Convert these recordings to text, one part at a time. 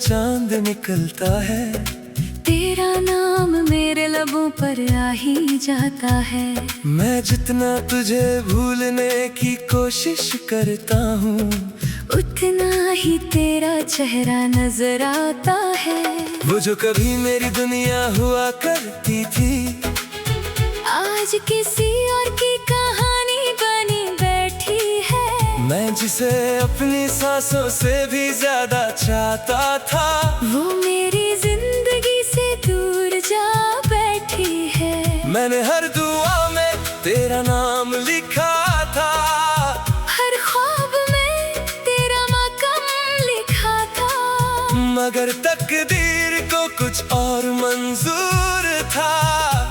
चांद निकलता है। तेरा नाम मेरे लबों पर आ ही जाता है। मैं जितना तुझे भूलने की कोशिश करता हूँ, उतना ही तेरा चेहरा नजर आता है। वो जो कभी मेरी दुनिया हुआ करती थी, आज किसी और की कहानी बनी बैठी है। मैं जिसे अपनी सांसों से भी ज्यादा चाहता था, वो मेरी जिंदगी से दूर जा बैठी है। मैंने हर दुआ में तेरा नाम लिखा था, हर ख्वाब में तेरा मकाम लिखा था। मगर तकदीर को कुछ और मंजूर था।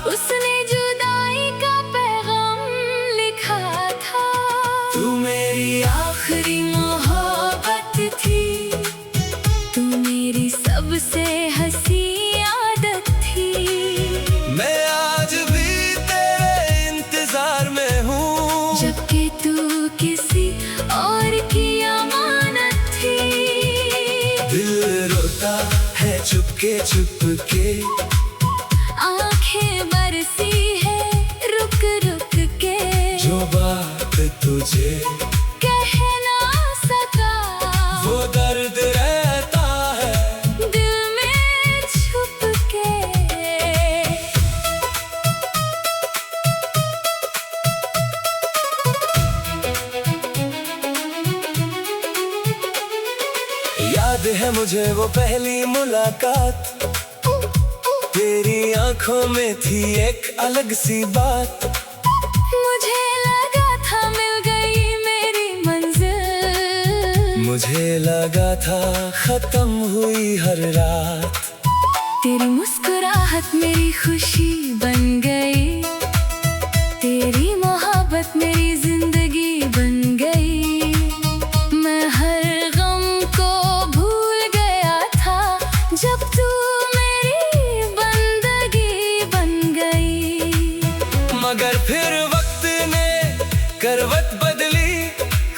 उसने जुदाई का पैगाम लिखा था। तू मेरी आखिरी मोहब्बत थी, तू मेरी सबसे हंसी आदत थी। मैं आज भी तेरे इंतजार में हूँ, जबकि तू किसी और की अमानत थी। दिल रोता है चुपके चुपके, आंखें बरसी है रुक रुक के। जो बात तुझे कह ना सका, वो दर्द रहता है दिल में छुप के। याद है मुझे वो पहली मुलाकात, तेरी आंखों में थी एक अलग सी बात। मुझे लगा था मिल गई मेरी मंजिल, मुझे लगा था खत्म हुई हर रात। तेरी मुस्कुराहट मेरी खुशी बन गई, तेरी मोहब्बत मेरी जिंदगी बन गई। मैं हर गम को भूल गया था, जब तू मेरी बंदगी बन गई। मगर फिर वक्त ने करवट बदली,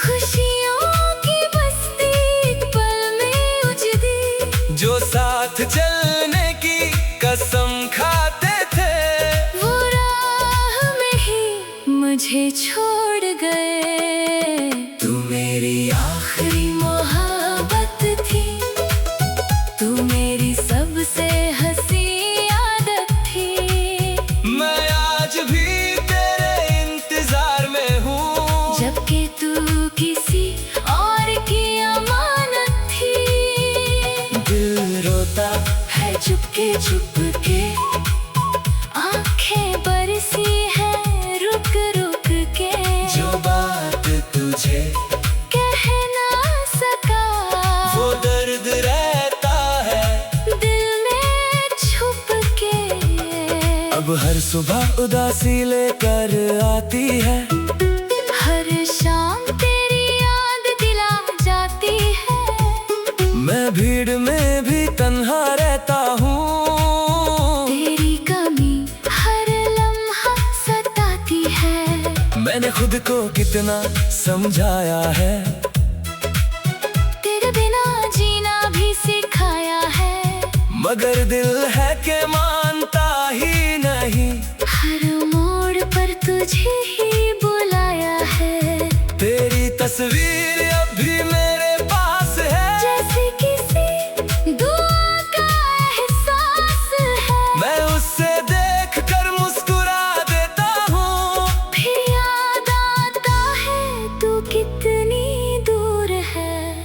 खुशियों की बस्ती एक पल में उजड़ी। जो साथ चलने की कसम खाते थे, वो राह में ही मुझे छोड़ गए। तू मेरी आखिरी मोहब्बत थी, तू मेरी सबसे हंसी आदत थी। मैं आज भी तेरे इंतजार में हूँ, जबकि तू किसी और की अमानत थी। दिल रोता है चुपके चुपके, आंखें बरसी है रुक रुक के। जो बात तुझे कह ना सका, वो दर्द रहता है दिल में छुप के। अब हर सुबह उदासी लेकर आती है, हर शाम तेरी याद दिला जाती है। मैं भीड़ में भी तन्हा रहता हूँ। तेरी कमी हर लम्हा सताती है। मैंने खुद को कितना समझाया है, तेरे बिना जीना भी सिखाया है। मगर दिल है कि मानता ही नहीं। हर मोड़ पर तुझे ही बुलाया है। तेरी तस्वीर अब भी मेरे पास है, जैसे किसी दुआ का एहसास है। मैं उससे देख कर मुस्कुरा देता हूँ। फिर याद आता है तू कितनी दूर है।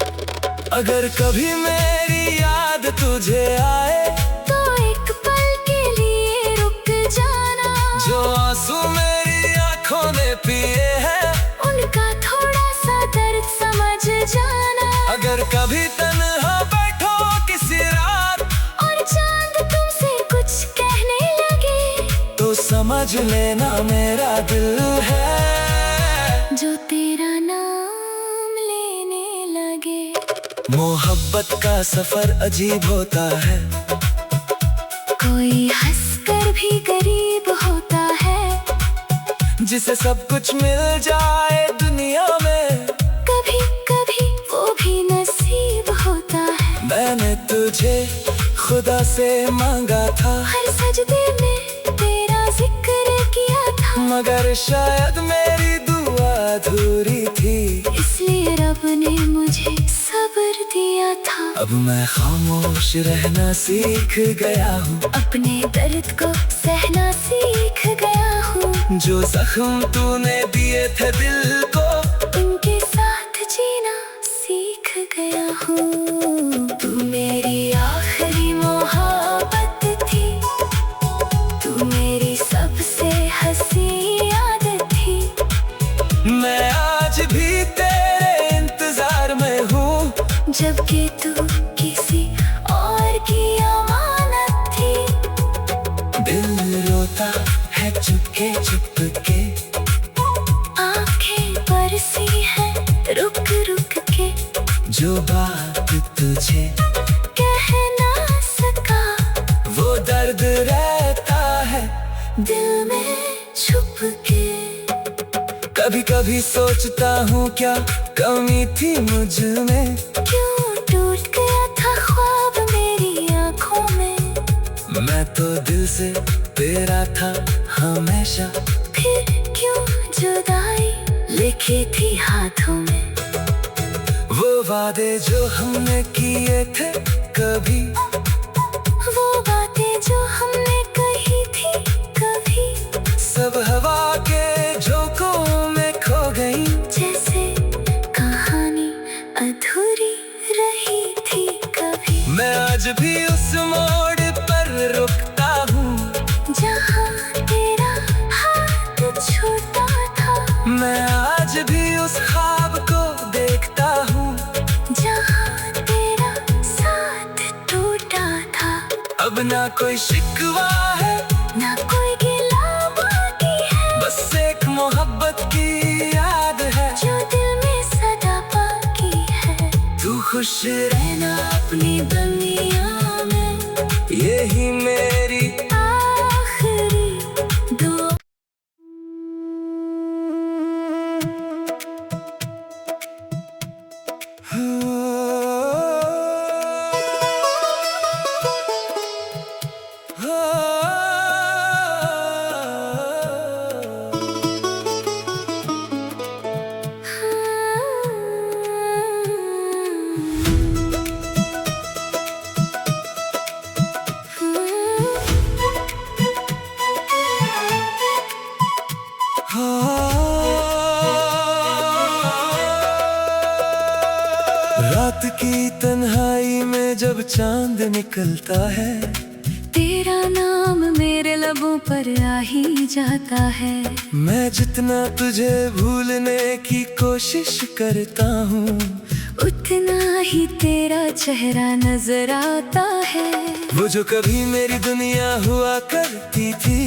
अगर कभी मेरी याद तुझे आए, तो एक पल के लिए रुक जाना। जो आंसू मेरी आंखों ने पिए हैं, उनका थोड़ा सा दर्द समझ जाना। अगर कभी तन्हा बैठो किसी रात, और चांद तुमसे कुछ कहने लगे, तो समझ लेना मेरा दिल है जो तेरा नाम लेने लगे। मोहब्बत का सफर अजीब होता है, कोई हंसकर भी गरीब होता है। जिसे सब कुछ मिल जाए दुनिया में, कभी कभी वो भी नसीब होता है। मैंने तुझे से मांगा था, हर सजदे में तेरा जिक्र किया था, मगर शायद मेरी दुआ अधूरी थी, इसलिए रब ने मुझे सब्र दिया था। अब मैं खामोश रहना सीख गया हूँ, अपने दर्द को सहना सीख गया हूँ, जो जख्म तूने दिए थे दिल को, उनके साथ जीना सीख गया हूँ। तू मेरी आखिरी मोहब्बत थी, तू मेरी सबसे हंसी याद थी। मैं आज भी तेरे इंतजार में हूँ, जबकि तू किसी और की अमानत थी। दिल रोता है चुपके चुपके, आंखें बरसी है रुक रुक के, जो बात तुझे कह ना सका, वो दर्द रहता है दिल में छुप के। कभी कभी सोचता हूँ क्या कमी थी मुझ में, क्यों टूट गया था ख्वाब मेरी आंखों में, मैं तो दिल से तेरा था हमेशा, फिर क्यों जुदाई लिखी थी हाथों में। वो वादे जो हमने किए थे कभी, वो बातें जो हमने कही थी कभी, सब हवा के झोंकों में खो गई, जैसे कहानी अधूरी रही थी कभी। मैं आज भी उस मोड़ पर रुकता हूँ, जहाँ तेरा हाथ छूटा था, मैं आज भी उस ख्वाब को देखता हूँ, जहाँ तेरा साथ टूटा था। अब ना कोई शिकवा है, ना कोई गिला बाकी है, बस एक मोहब्बत की याद है, जो दिल में सदा बाकी है। तू खुश रहना अपनी दुनिया में, यही मेरी आखिरी दुआ। रात की तन्हाई में जब चांद निकलता है, तेरा नाम मेरे लबों पर आ ही जाता है। मैं जितना तुझे भूलने की कोशिश करता हूँ, उतना ही तेरा चेहरा नजर आता है। वो जो कभी मेरी दुनिया हुआ करती थी,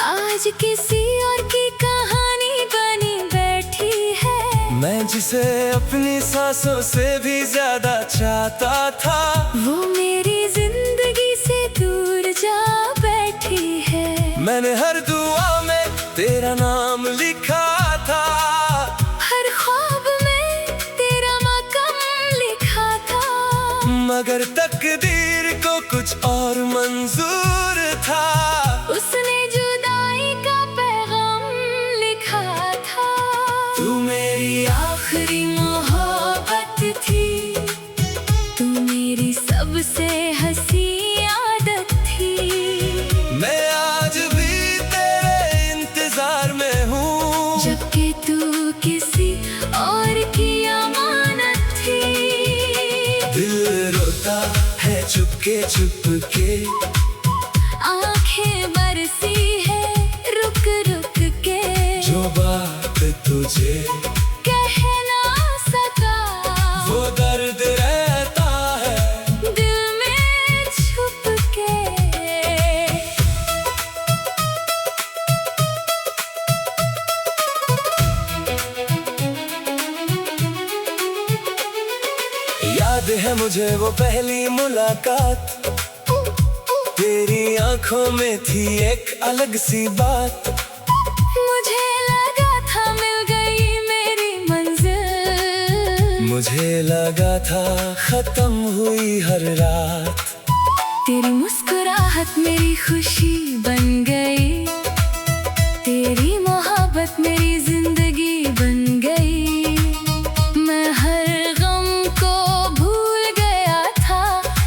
आज किसी और की कहानी बनी बैठी है। मैं जिसे अपनी सांसों से भी ज्यादा चाहता था, वो मेरी जिंदगी से दूर जा बैठी है। मैंने हर दुआ में तेरा नाम लिखा था, हर ख्वाब में तेरा मकाम लिखा था, मगर तकदीर को कुछ और मंजूर था। उसने जुदाई का पैगाम लिखा था। तू मेरी आखिरी मोहब्बत थी, तू मेरी सबसे हंसी आदत थी। मैं आज भी तेरे इंतजार में हूँ, जबकि तू किसी और की अमानत थी। दिल रोता है चुपके चुपके, आंखें बरसी है रुक रुक के, जो बात तुझे कह ना सका, वो दर्द रहता है दिल में छुप के। याद है मुझे वो पहली मुलाकात, तेरी आंखों में थी एक अलग सी बात। मुझे लगा था मिल गई मेरी मंजिल, मुझे लगा था खत्म हुई हर रात। तेरी मुस्कुराहट मेरी खुशी बन गई, तेरी मोहब्बत मेरी जिंदगी बन गई। मैं हर गम को भूल गया था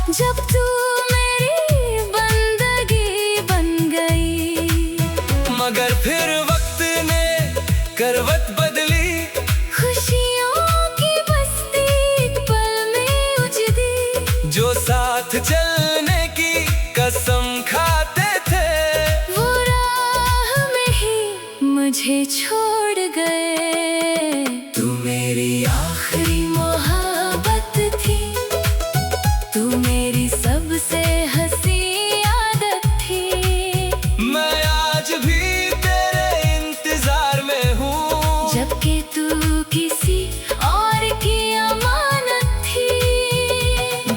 जब तू मेरी बंदगी बन गई। मगर फिर वक्त ने करवट बदली, खुशियों की बस्ती एक पल में उजड़ी। जो साथ चलने की कसम खाते थे, वो राह में ही मुझे छोड़ गए। तू मेरी आखिरी मोहब्बत थी, तू मेरी सबसे हंसी आदत थी। मैं आज भी तेरे इंतजार में हूँ, जबकि तू किसी और की अमानत थी।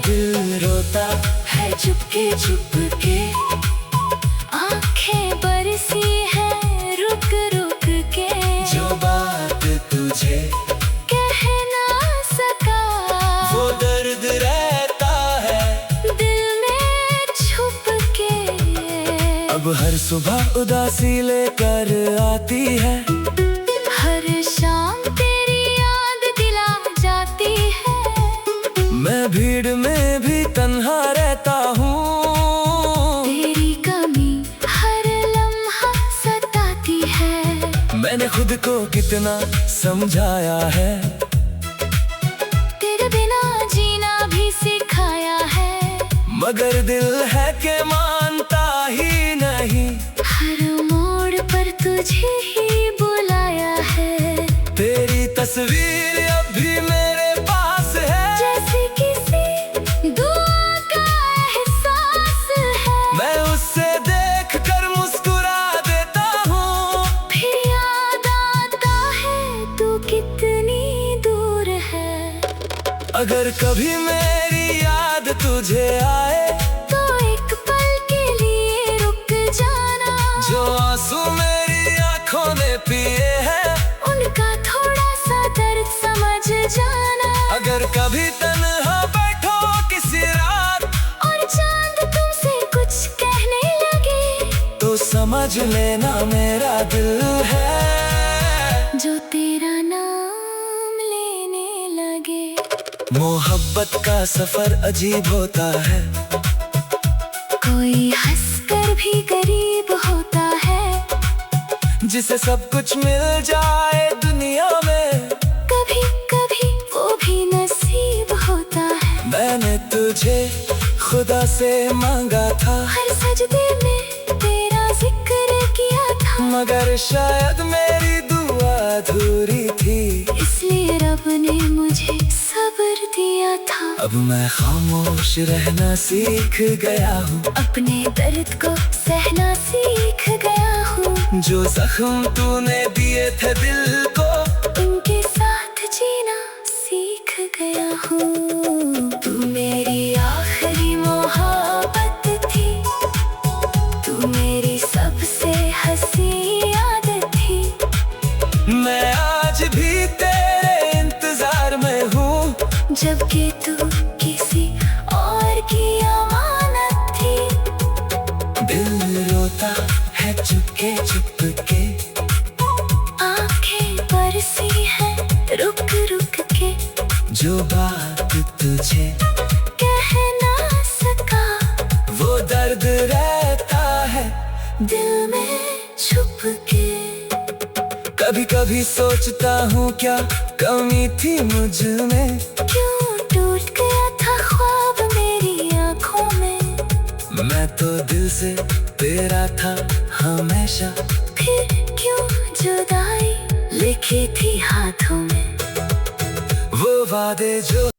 दिल रोता है चुपके चुपके, आंखें बरसी है रुक रुक के। जो बात तुझे कह ना सका, वो दर्द रहता है दिल में छुप के। अब हर सुबह उदासी लेकर आती है, हर शाम तेरी याद दिला जाती है। मैं भीड़ में भी तन्हा रहता हूँ। तेरी कमी हर लम्हा सताती है। मैंने खुद को कितना समझाया है, तेरे बिना जीना भी सिखाया है। मगर दिल है कि मानता ही नहीं। हर मोड़ पर तुझे ही बुलाया है। तेरी तस्वीर अब भी मेरे पास है, जैसे किसी दुआ का एहसास है। मैं उससे देख कर मुस्कुरा देता हूँ। फिर याद आता है तू कितनी दूर है। अगर कभी मेरी याद तुझे आए, तो एक पल के लिए रुक जाना। जो आंसू मेरी आंखों ने पिए हैं, उनका थोड़ा सा दर्द समझ जाना। अगर कभी तन्हा बैठो किसी रात, और चांद तुमसे कुछ कहने लगे, तो समझ लेना मेरा दिल है जो तेरा नाम लेने लगे। मोहब्बत का सफर अजीब होता है, कोई हंसकर भी गरीब होता है। जिसे सब कुछ मिल जाए दुनिया में, कभी कभी वो भी नसीब होता है। मैंने तुझे खुदा से मांगा था, हर सजदे में तेरा जिक्र किया था। मगर शायद मेरी दुआ अधूरी थी, इसलिए रब ने मुझे सब्र दिया था। अब मैं खामोश रहना सीख गया हूँ, अपने दर्द को सहना सीख गया हूँ। जो जख्म तूने दिए थे दिल को, उनके साथ जीना सीख गया हूँ। तू मेरी आखिरी मोहब्बत थी, तू मेरी सबसे हंसी आदत थी। मैं आज भी तेरे इंतजार में हूँ, जबकि तू किसी और की अमानत थी। दिल रोता है चुपके चुपके, आंखें बरसी है रुक रुक के। जो बात तुझे कह ना सका, वो दर्द रहता है दिल में छुप के। कभी कभी सोचता हूँ क्या कमी थी मुझ में, क्यों टूट गया था ख्वाब मेरी आंखों में। मैं तो दिल से तेरा था हमेशा, फिर क्यों जुदाई लिखी थी हाथों में। वो वादे जो